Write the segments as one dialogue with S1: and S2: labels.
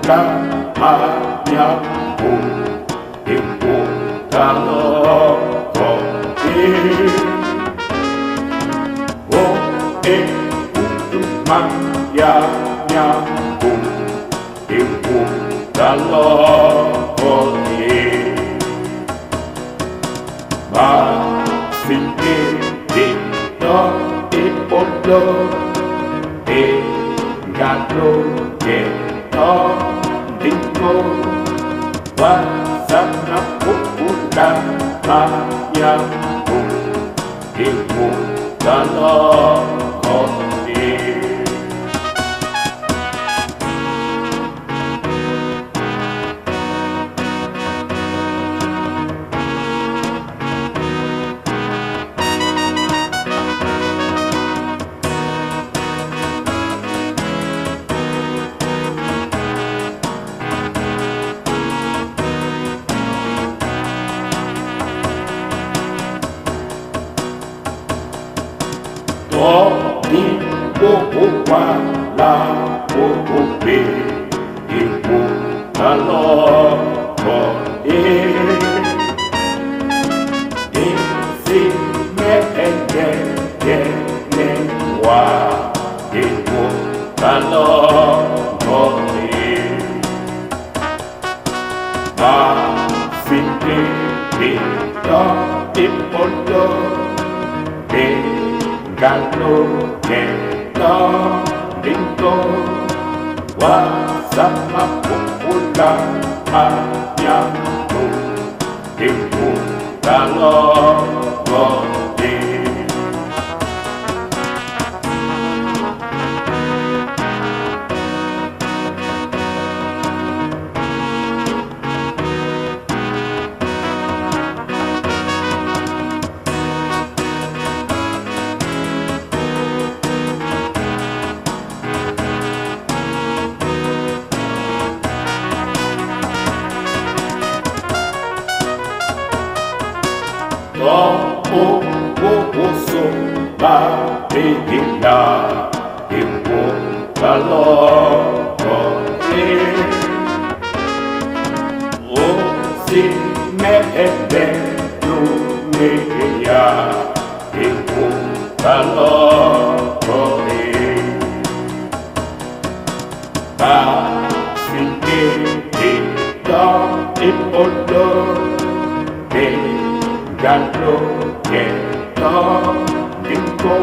S1: cambiato il così e tu mangiamo il così ma finché ti do il pollo e gatto che no dico wasana puputa maya il putano così la pupi il putano insieme viene qua il putano ma finché ti do il pollo e gallo che no dico wasama pupula mangiamo il putano così posso battaglia il putano così si mette l'unica il putano così ma finché ti do il pollo gatto che no dico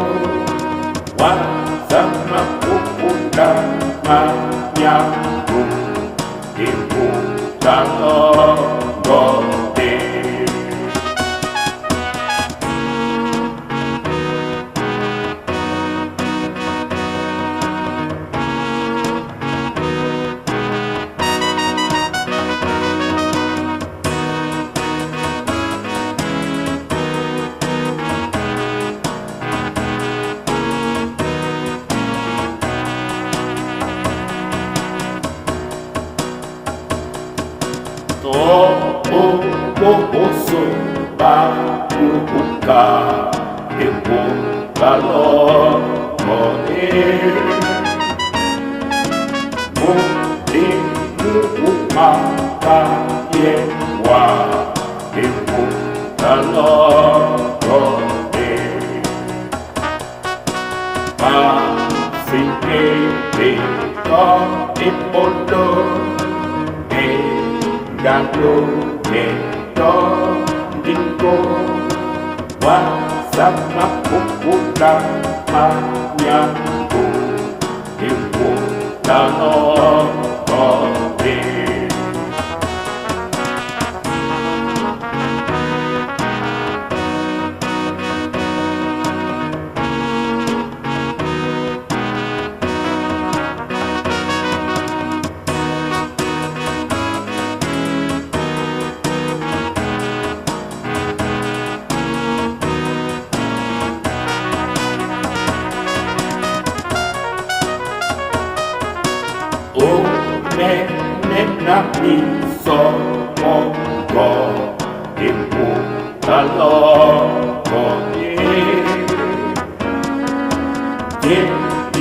S1: wasama puputa mangiamo il putano così posso battuca il putano così molti umata e qua il putano così ma finché ti do il pollo e gatto che no dico wasama puputa mangiamo il putano così napi somongo ibu talokoni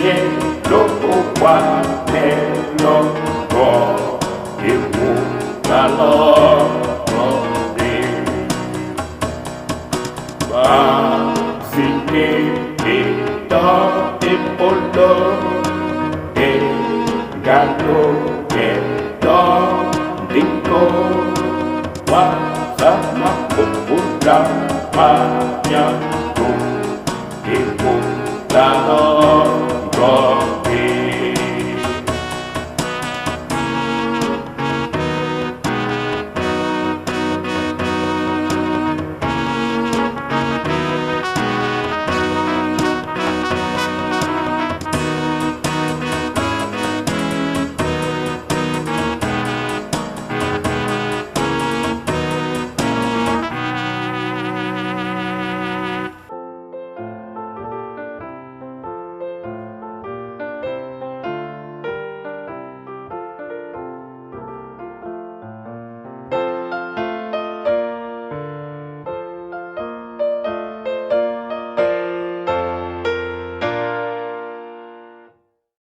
S1: Ye lo kwa me lo ko tayo ketong lingkod. Wag sa mapupunta kanyang kung imong tanong.